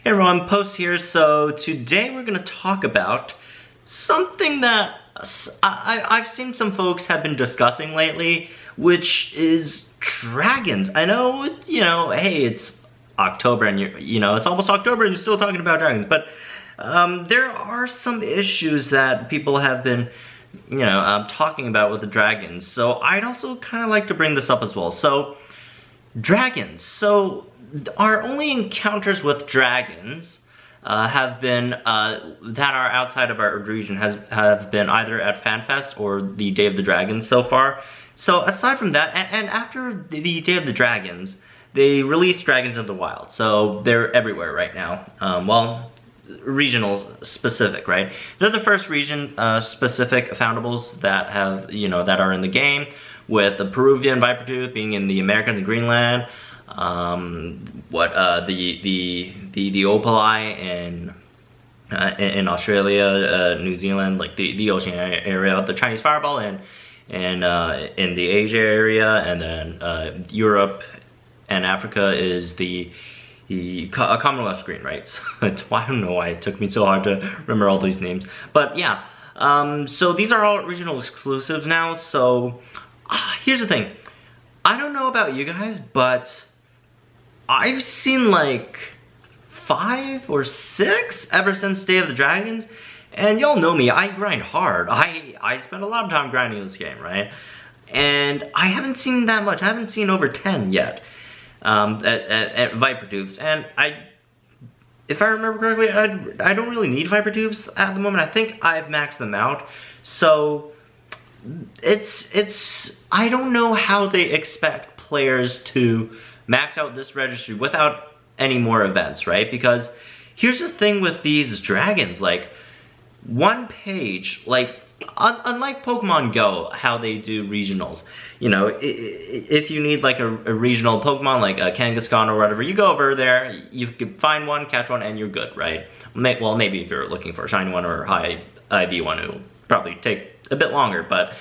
Hey everyone, Post here. So today we're going to talk about something that I've seen some folks have been discussing lately, which is dragons. I know, hey, it's October and it's almost October and you're still talking about dragons, but there are some issues that people have been, talking about with the dragons. So I'd also kind of like to bring this up as well. So dragons. So our only encounters with dragons have been that are outside of our region have been either at FanFest or the Day of the Dragons so far. So aside from that, and after the Day of the Dragons, they released Dragons in the Wild. So they're everywhere right now. Well, regional specific, right? They're the first region specific foundables that have that are in the game, with the Peruvian Vipertooth being in the Americas and Greenland. The opali in Australia, New Zealand, like the ocean area, the Chinese Fireball, and in the Asia area, and then Europe and Africa is the Commonwealth Green, right? So I don't know why it took me so hard to remember all these names, but yeah. So these are all regional exclusives now. So here's the thing. I don't know about you guys, but I've seen like 5 or 6 ever since Day of the Dragons, and y'all know me, I grind hard. I spend a lot of time grinding this game, right? And I haven't seen that much. I haven't seen over 10 yet at Vipertooths, and if I remember correctly, I don't really need Vipertooths at the moment. I think I've maxed them out, so I don't know how they expect players to max out this registry without any more events, right? Because here's the thing with these dragons, like, one page, like, unlike Pokemon Go, how they do regionals, if you need like a regional Pokemon, like a Kangaskhan or whatever, you go over there, you can find one, catch one, and you're good, right? Well, maybe if you're looking for a shiny one or a high IV one, it'll probably take a bit longer, but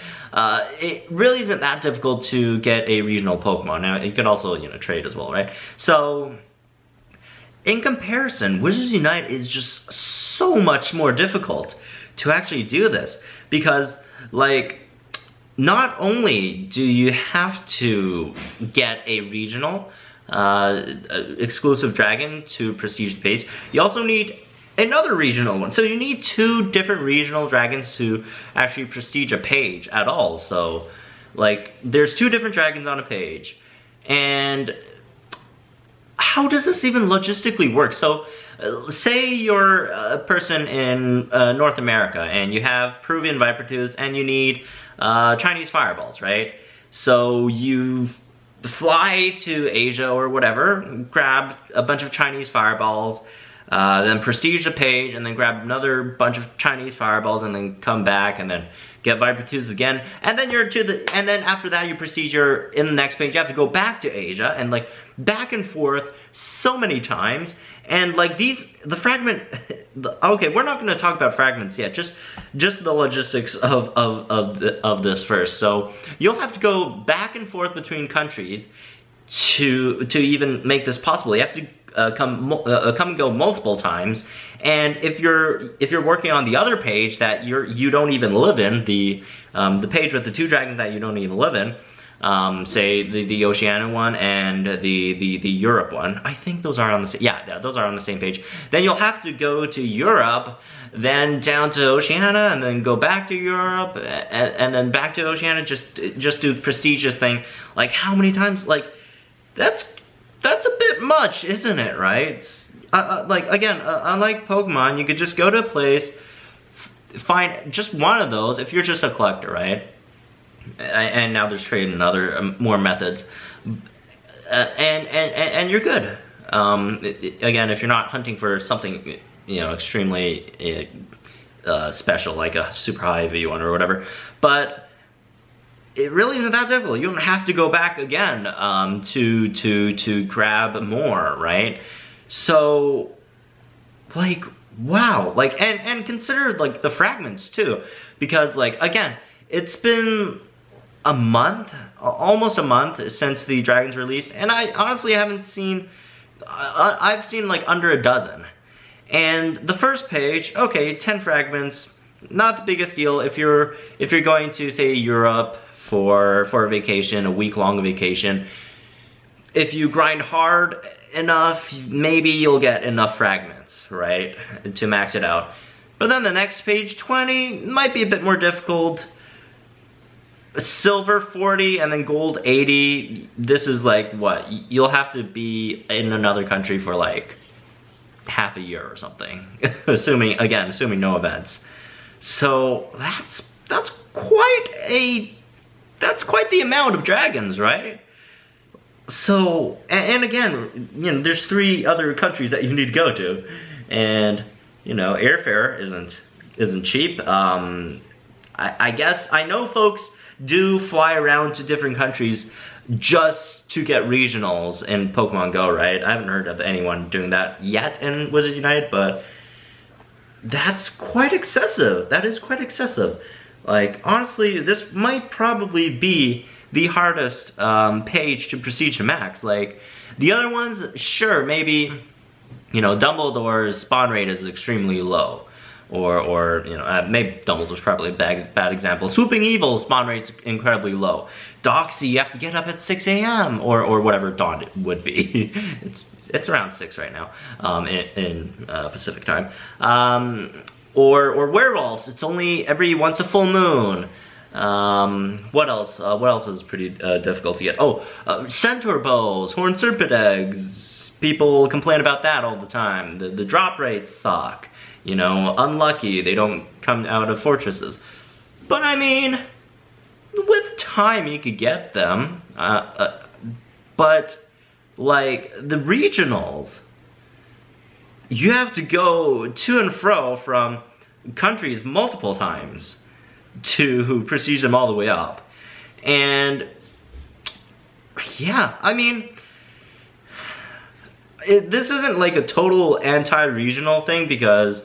it really isn't that difficult to get a regional Pokemon. Now, you can also, trade as well, right? So, in comparison, Wizards Unite is just so much more difficult to actually do this, because, like, not only do you have to get a regional exclusive dragon to prestige the page, you also need another regional one. So you need 2 different regional dragons to actually prestige a page at all. So, like, there's 2 different dragons on a page. And how does this even logistically work? So, say you're a person in North America and you have Peruvian Vipertooths and you need Chinese Fireballs, right? So you fly to Asia or whatever, grab a bunch of Chinese Fireballs, then prestige a page, and then grab another bunch of Chinese Fireballs, and then come back, and then get Vipertooths again, and then and then after that you prestige in the next page. You have to go back to Asia, and like back and forth so many times, and like the fragment. Okay, we're not going to talk about fragments yet. Just the logistics of this first. So you'll have to go back and forth between countries to even make this possible. You have to come and go multiple times, and if you're working on the other page that you don't even live in, the page with the 2 dragons that you don't even live in, say the Oceania one and the Europe one, I think those are on the same, yeah, those are on the same page. Then you'll have to go to Europe, then down to Oceania, and then go back to Europe, and then back to Oceania, just do prestigious thing. Like, how many times? Like, that's a bit much, isn't it, right? Like, again, unlike Pokemon, you could just go to a place, find just one of those, if you're just a collector, right? And now there's trade and other, more methods. And you're good. Again, if you're not hunting for something, extremely special, like a super high IV one or whatever. But it really isn't that difficult. You don't have to go back again to grab more, right? So, like, wow. Like, and consider, like, the fragments too, because, like, again, it's been a month, almost a month since the Dragons released, and I honestly haven't seen, I've seen like under a dozen. And the first page, okay, 10 fragments, not the biggest deal. If you're going to, say, Europe for a vacation, a week-long vacation, if you grind hard enough, maybe you'll get enough fragments, right, to max it out. But then the next page, 20, might be a bit more difficult. Silver 40 and then gold 80. This is like, what, you'll have to be in another country for like half a year or something, assuming no events. So that's quite the amount of dragons, right? So, and again, you know, there's 3 other countries that you need to go to, and you know, airfare isn't cheap. I guess I know folks do fly around to different countries just to get regionals in Pokemon Go, right? I haven't heard of anyone doing that yet in Wizards Unite, but that's quite excessive. That is quite excessive. Like, honestly, this might probably be the hardest page to Prestige to Max. Like, the other ones, sure, maybe, you know, Dumbledore's spawn rate is extremely low. Or you know, maybe Dumbledore's probably a bad example. Swooping Evil spawn rate's incredibly low. Doxy, you have to get up at 6 a.m. or whatever dawn it would be. it's around 6 right now in Pacific time. Or Werewolves, it's only every once a full moon. What else? What else is pretty difficult to get? Oh, Centaur Bows, Horned Serpent Eggs. People complain about that all the time. The drop rates suck. You know, unlucky, they don't come out of fortresses. But I mean, with time you could get them. But, like, the regionals, you have to go to and fro from countries multiple times to prestige them all the way up. And, yeah, I mean, this isn't like a total anti-regional thing, because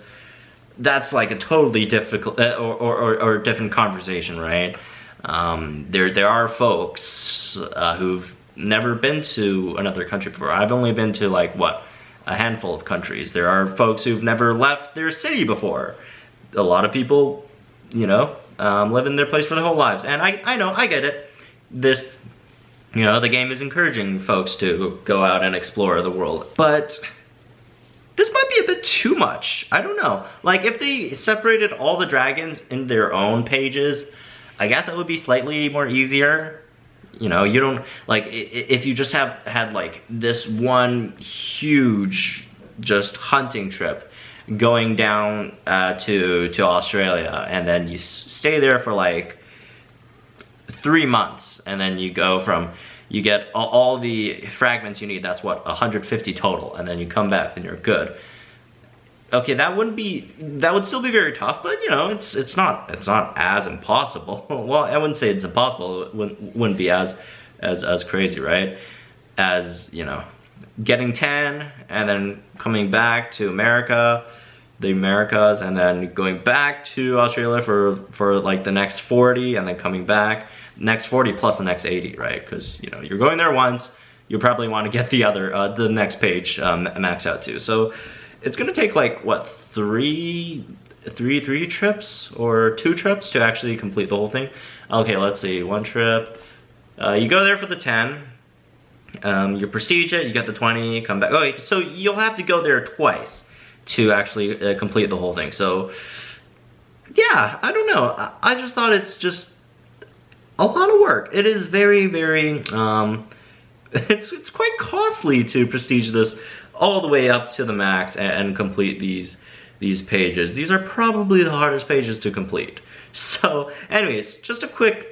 that's like a totally difficult or different conversation, right? There are folks who've never been to another country before. I've only been to like, what, a handful of countries. There are folks who've never left their city before. A lot of people, you know, live in their place for their whole lives. And I know, I get it. This, you know, the game is encouraging folks to go out and explore the world. But this might be a bit too much. I don't know. Like, if they separated all the dragons in their own pages, I guess it would be slightly more easier. You know, you don't, like, if you just had like this one huge just hunting trip going down to Australia, and then you stay there for like 3 months, and then you go from, you get all the fragments you need, that's what, 150 total, and then you come back and you're good. Okay, that would still be very tough, but you know, it's not as impossible. Well, I wouldn't say it's impossible, it wouldn't be as crazy, right? As, you know, getting 10 and then coming back to America, the Americas, and then going back to Australia for like the next 40, and then coming back, next 40 plus the next 80, right? Because, you know, you're going there once, you probably want to get the next page max out too. So it's gonna take like, what, three trips or 2 trips to actually complete the whole thing. Okay, let's see, 1 trip. You go there for the 10. You prestige it, you get the 20, come back. Okay, so you'll have to go there twice to actually complete the whole thing. So yeah, I don't know. I just thought it's just a lot of work. It is very, very, it's quite costly to prestige this all the way up to the max and complete these pages. These are probably the hardest pages to complete. So anyways, just a quick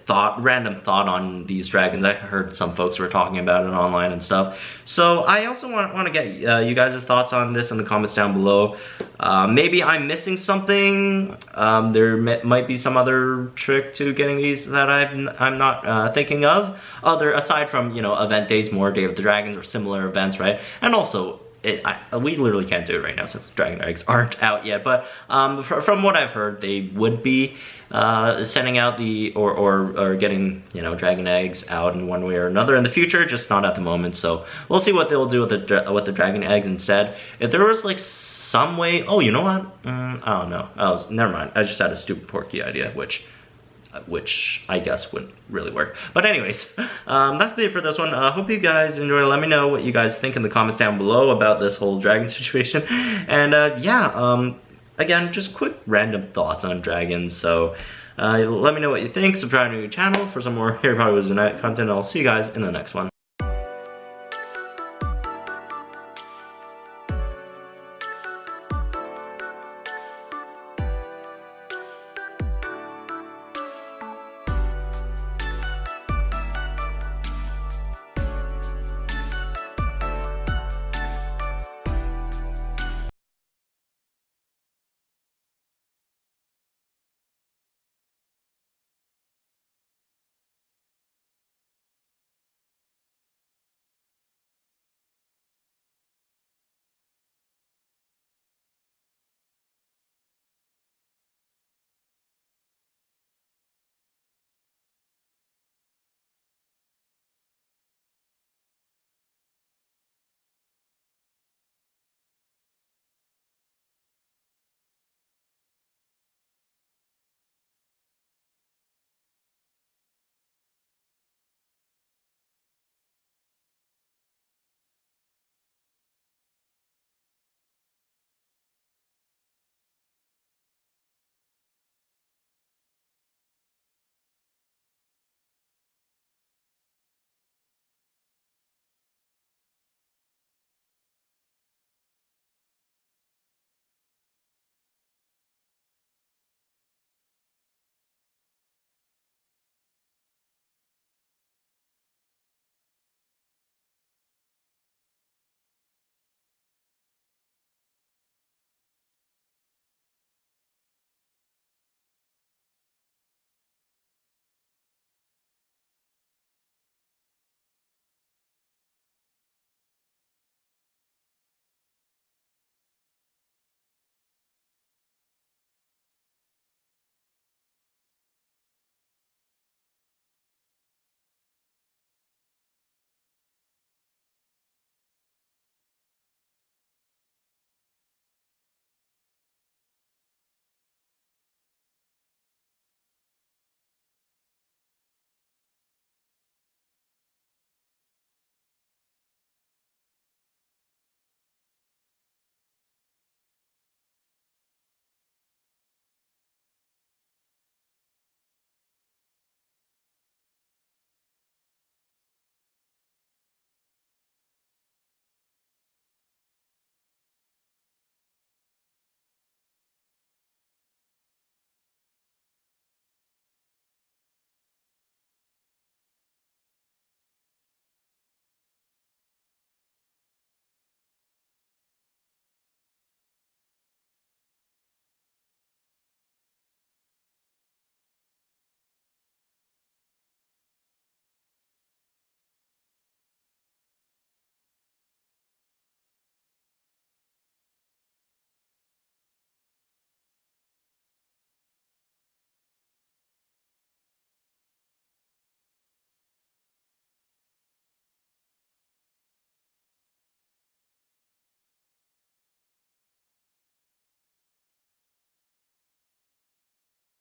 random thought on these dragons. I heard some folks were talking about it online and stuff. So I also want to get you guys' thoughts on this in the comments down below. Maybe I'm missing something. There might be some other trick to getting these that I'm not thinking of. Aside from, you know, event days, more Day of the Dragons or similar events, right? And also, we literally can't do it right now since dragon eggs aren't out yet, but from what I've heard, they would be sending out or getting, you know, dragon eggs out in one way or another in the future, just not at the moment. So we'll see what they'll do with the dragon eggs instead. If there was like some way. Oh, you know what? I don't know. Oh, never mind. I just had a stupid Porky idea, which I guess wouldn't really work. But anyways, that's it for this one. Hope you guys enjoyed. Let me know what you guys think in the comments down below about this whole dragon situation. And yeah, again, just quick random thoughts on dragons. So let me know what you think. Subscribe to the channel for some more Harry Potter Wizards Unite content. I'll see you guys in the next one.